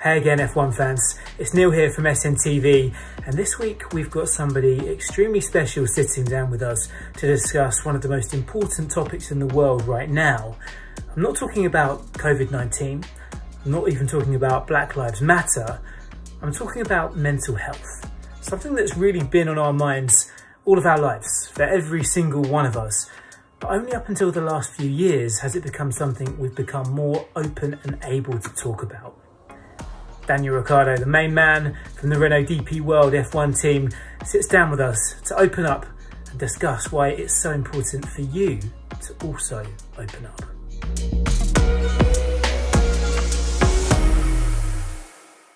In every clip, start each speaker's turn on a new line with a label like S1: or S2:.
S1: Hey again F1 fans, it's Neil here from SNTV, and this week we've got somebody extremely special sitting down with us to discuss one of the most important topics in the world right now. I'm not talking about COVID-19, I'm not even talking about Black Lives Matter, I'm talking about mental health. Something that's really been on our minds all of our lives, for every single one of us. But only up until the last few years has it become something we've become more open and able to talk about. Daniel Ricciardo, the main man from the Renault DP World F1 team, sits down with us to open up and discuss why it's so important for you to also open up.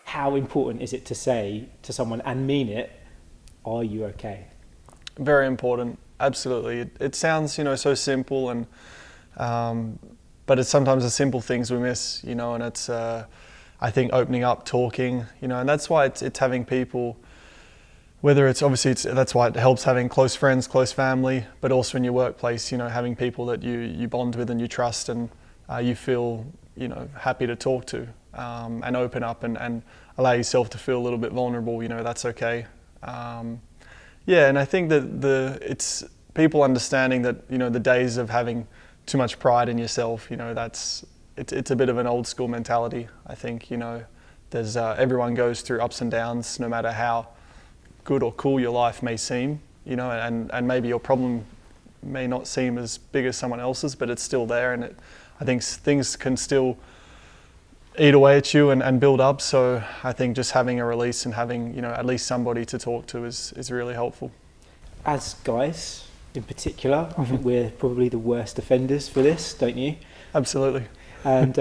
S1: How important is it to say to someone and mean it, are you okay?
S2: Very important, absolutely. It sounds, so simple, and but it's sometimes the simple things we miss, and it's I think opening up, talking, and that's why it's having people, whether it's that's why it helps having close friends, close family, but also in your workplace, having people that you bond with and you trust and you feel, happy to talk to and open up and allow yourself to feel a little bit vulnerable, that's okay. And I think that it's people understanding that, the days of having too much pride in yourself, it's a bit of an old school mentality. I think, there's everyone goes through ups and downs, no matter how good or cool your life may seem, and maybe your problem may not seem as big as someone else's, but it's still there, and I think things can still eat away at you and build up. So I think just having a release and having, at least somebody to talk to is really helpful. As
S1: guys, in particular, I think we're probably the worst offenders for this, don't you?
S2: Absolutely.
S1: And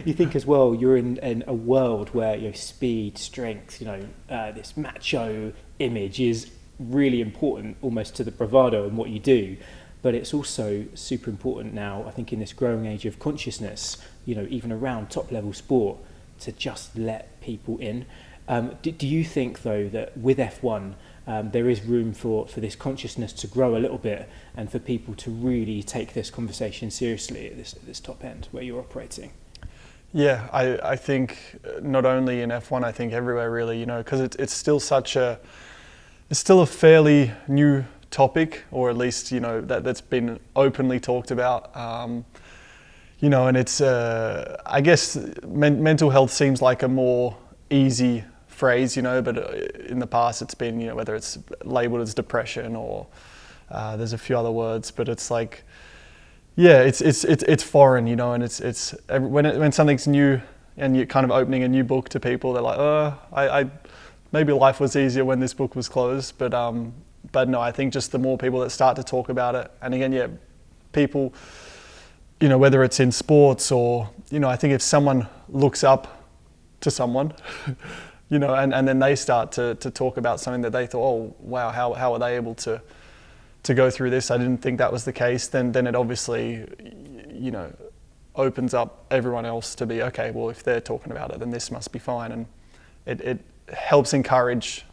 S1: you think as well, you're in a world where speed, strength, this macho image is really important almost to the bravado and what you do. But it's also super important now, I think, in this growing age of consciousness, even around top level sport, to just let people in. Do you think though that with F1 there is room for this consciousness to grow a little bit and for people to really take this conversation seriously at this top end where you're operating?
S2: Yeah, I think not only in F1, I think everywhere really, because it's still it's still a fairly new topic, or at least, that's been openly talked about. And it's, I guess mental health seems like a more easy phrase, but in the past it's been, whether it's labeled as depression or there's a few other words, but it's like, it's foreign, and it's when something's new and you're kind of opening a new book to people, they're like, I maybe life was easier when this book was closed, but no, I think just the more people that start to talk about it, and again, people, whether it's in sports or, I think if someone looks up to someone, and then they start to talk about something that they thought, oh, wow, how are they able to go through this? I didn't think that was the case. Then it obviously, opens up everyone else to be, okay, well, if they're talking about it, then this must be fine. And it helps encourage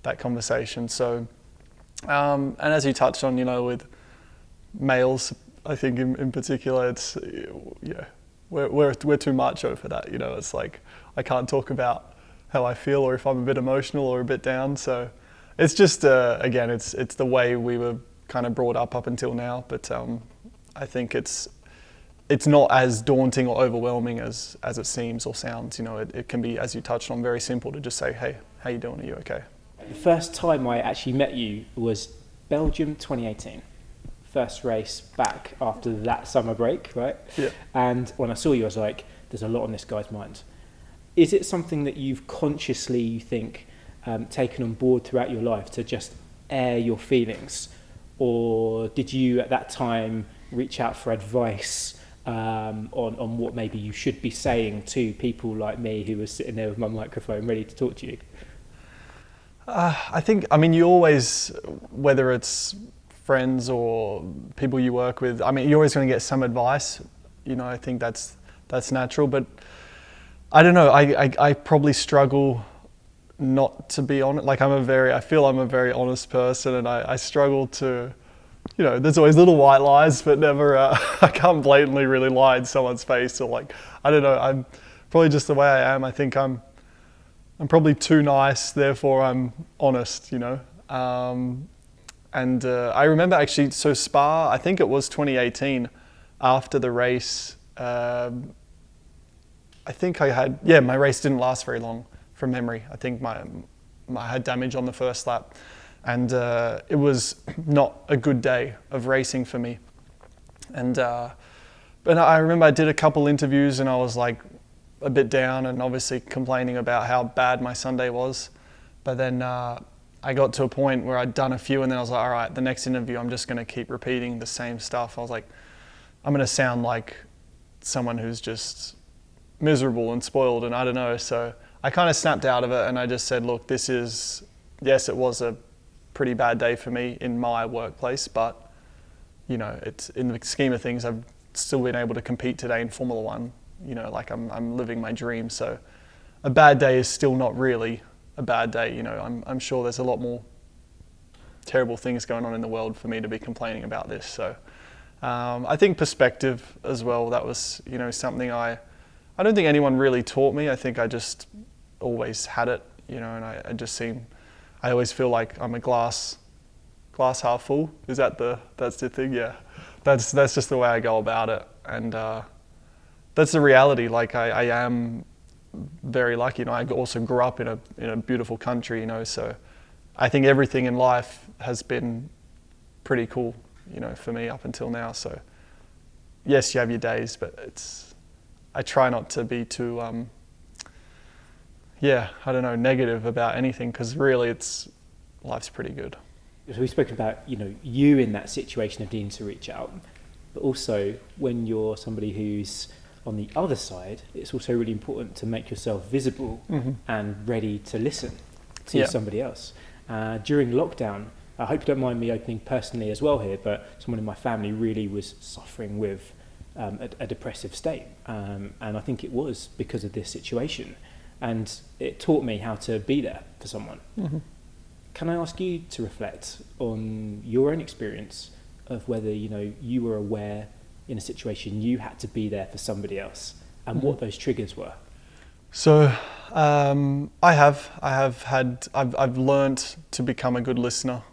S2: that conversation. So, and as you touched on, with males, I think in particular, it's, we're too macho for that. It's like, I can't talk about how I feel or if I'm a bit emotional or a bit down. So it's just, again, it's the way we were kind of brought up until now. But I think it's not as daunting or overwhelming as it seems or sounds. It can be, as you touched on, very simple to just say, hey, how you doing? Are you okay?
S1: The first time I actually met you was Belgium 2018. First race back after that summer break, right?
S2: Yeah.
S1: And when I saw you, I was like, there's a lot on this guy's mind. Is it something that you've consciously, you think, taken on board throughout your life to just air your feelings? Or did you at that time reach out for advice on what maybe you should be saying to people like me who was sitting there with my microphone ready to talk to you?
S2: You always, whether it's friends or people you work with, you're always going to get some advice. I think that's natural, but I don't know, I probably struggle not to be honest. Like I feel I'm a very honest person, and I struggle to, there's always little white lies, but never, I can't blatantly really lie in someone's face, or like, I don't know, I'm probably just the way I am. I think I'm probably too nice, therefore I'm honest, you know. And I remember actually, so Spa, I think it was 2018, after the race, I think my race didn't last very long from memory. I think I had damage on the first lap, and it was not a good day of racing for me. And but I remember I did a couple interviews and I was like a bit down and obviously complaining about how bad my Sunday was. But then I got to a point where I'd done a few, and then I was like, all right, the next interview I'm just going to keep repeating the same stuff. I was like, I'm going to sound like someone who's just miserable and spoiled, and I don't know. So I kind of snapped out of it and I just said, look, yes, it was a pretty bad day for me in my workplace, but you know, it's in the scheme of things, I've still been able to compete today in Formula One. You know, like I'm living my dream. So a bad day is still not really a bad day. You know, I'm sure there's a lot more terrible things going on in the world for me to be complaining about this. So I think perspective as well, that was, you know, something I don't think anyone really taught me. I think I just always had it, you know, and I always feel like I'm a glass half full. Is that's the thing? Yeah, that's just the way I go about it. And that's the reality. Like I am very lucky, you know, I also grew up in a beautiful country, you know, so I think everything in life has been pretty cool, you know, for me up until now. So yes, you have your days, but I try not to be too, I don't know, negative about anything, because really life's pretty good.
S3: So we've spoken about, you know, you in that situation of needing to reach out, but also when you're somebody who's on the other side, it's also really important to make yourself visible and ready to listen to somebody else. During lockdown, I hope you don't mind me opening personally as well here, but someone in my family really was suffering with a depressive state. And I think it was because of this situation. And it taught me how to be there for someone. Mm-hmm. Can I ask you to reflect on your own experience of whether, you know, you were aware in a situation you had to be there for somebody else, and what those triggers were? So
S2: I've learned to become a good listener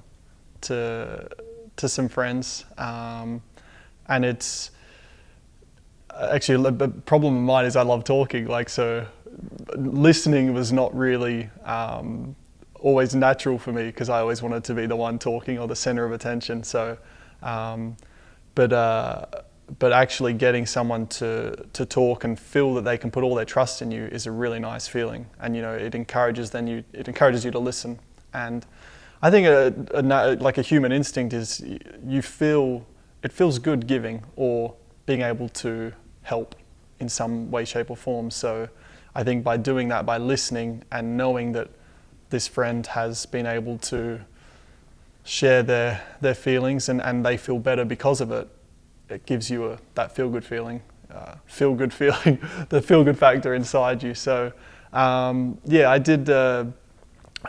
S2: to some friends, and it's actually a problem of mine is I love talking. Like, so listening was not really always natural for me, because I always wanted to be the one talking or the center of attention. So, but actually getting someone to talk and feel that they can put all their trust in you is a really nice feeling. And, you know, it encourages you to listen. And I think like a human instinct is it feels good giving or being able to help in some way, shape or form. So I think by doing that, by listening and knowing that this friend has been able to share their feelings and they feel better because of it, it gives you that feel-good feeling, the feel-good factor inside you. So I did. I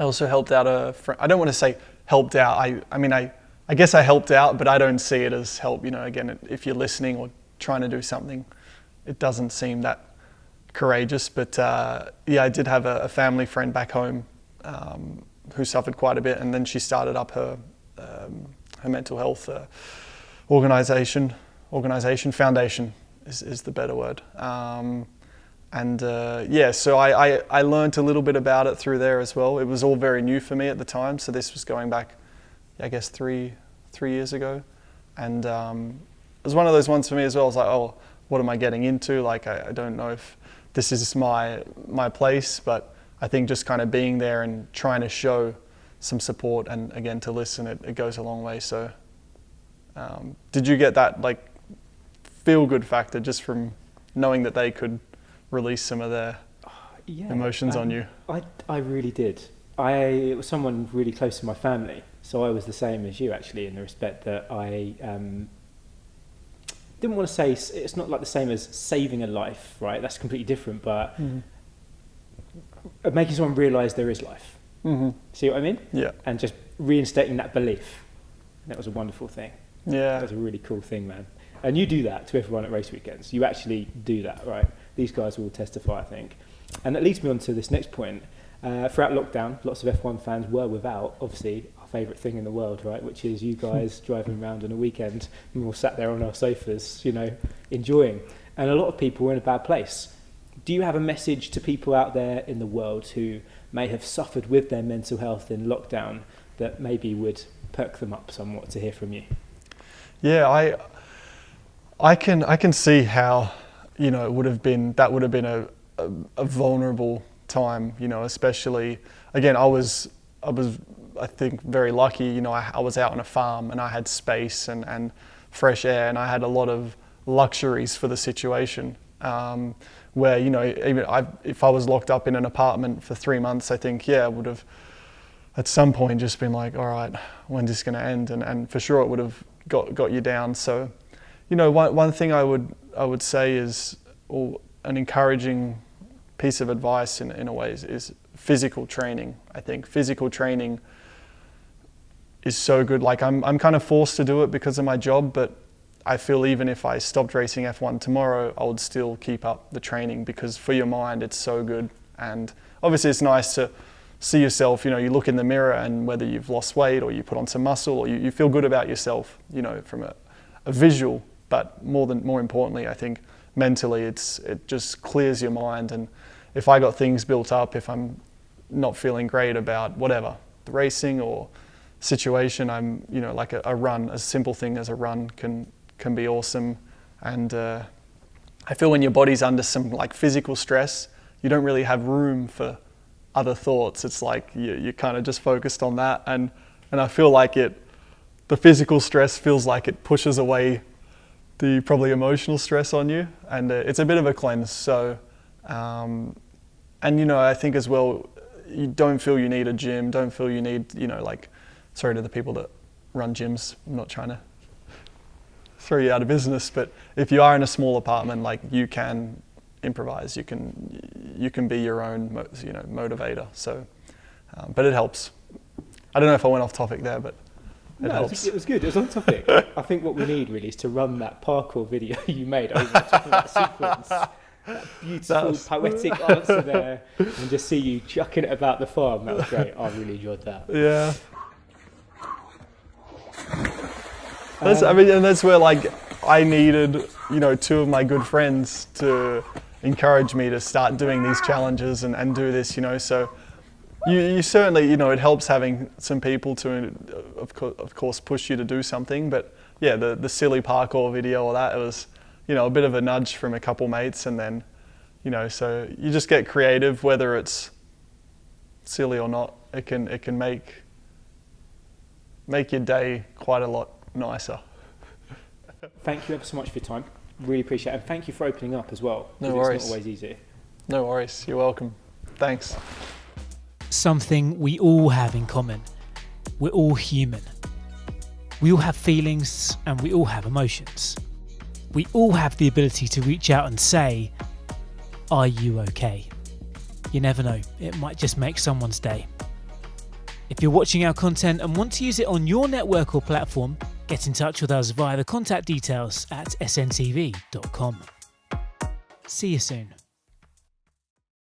S2: also helped out a friend. I don't want to say helped out. I guess I helped out, but I don't see it as help. You know, again, if you're listening or trying to do something, it doesn't seem that courageous. But I did have a family friend back home who suffered quite a bit, and then she started up her mental health foundation is the better word. So I learned a little bit about it through there as well. It was all very new for me at the time, so this was going back, I guess, three years ago. And it was one of those ones for me as well. I was like, oh, what am I getting into? Like, I don't know if this is my place, but I think just kind of being there and trying to show some support and, again, to listen, it goes a long way. So did you get that, like, feel-good factor just from knowing that they could release some of their emotions on you?
S3: I really did. It was someone really close to my family, so I was the same as you, actually, in the respect that I didn't want to say, it's not like the same as saving a life, right? That's completely different, but making someone realise there is life. Mm-hmm. See what I mean? Yeah. And just reinstating that belief. That was a wonderful thing. Yeah. That was a really cool thing, man. And you do that to everyone at race weekends. You actually do that, right? these guys will testify, I think. And that leads me on to this next point. Throughout lockdown, lots of F1 fans were without, obviously, our favourite thing in the world, right, which is you guys driving around on a weekend and we're all sat there on our sofas, enjoying. And a lot of people were in a bad place. Do you have a message to people out there in the world who may have suffered with their mental health in lockdown that maybe would perk them up somewhat to hear from you?
S2: Yeah, I can see how, it would have been a vulnerable time, especially, again, I was I think very lucky, I was out on a farm and I had space and fresh air, and I had a lot of luxuries for the situation, where, even if I was locked up in an apartment for 3 months, I think, I would have at some point just been like, all right, when's this going to end? And for sure it would have got you down. So, one thing I would say is, or an encouraging piece of advice in a way is physical training. I think physical training is so good. Like I'm kind of forced to do it because of my job, but I feel even if I stopped racing F1 tomorrow, I would still keep up the training, because for your mind, it's so good. And obviously it's nice to see yourself, you look in the mirror, and whether you've lost weight or you put on some muscle or you feel good about yourself, from a visual, but more importantly, I think mentally it just clears your mind. And if I got things built up, if I'm not feeling great about whatever, the racing or situation, I'm, like a run, a simple thing as a run can be awesome. And I feel when your body's under some like physical stress, you don't really have room for other thoughts. It's like you're kind of just focused on that, and I feel like the physical stress feels like it pushes away the probably emotional stress on you, and it's a bit of a cleanse. So and I think as well, you don't feel you need a gym, don't feel you need, sorry to the people that run gyms, I'm not trying to throw you out of business, but if you are in a small apartment, like, you can improvise, you can be your own motivator. So but it helps. I don't know if I went off topic there, but it helps.
S3: It was good, it was on topic. I think what we need really is to run that parkour video you made over the top of that sequence, that beautiful poetic answer there, and just see you chucking it about the farm. That was great. I really enjoyed that.
S2: Yeah. And that's where, like, I needed, two of my good friends to encourage me to start doing these challenges and do this, so you certainly, it helps having some people to, of course, push you to do something. But yeah, the silly parkour video or that, it was, a bit of a nudge from a couple mates, and then, so you just get creative, whether it's silly or not. It can make your day quite a lot nicer.
S3: Thank you ever so much for your time. Really appreciate it. And thank you for opening up as well.
S2: No worries.
S3: It's not always easy.
S2: No worries. You're welcome. Thanks.
S1: Something we all have in common. We're all human. We all have feelings and we all have emotions. We all have the ability to reach out and say, "Are you okay?" You never know, it might just make someone's day. If you're watching our content and want to use it on your network or platform, get in touch with us via the contact details at sntv.com. See you soon.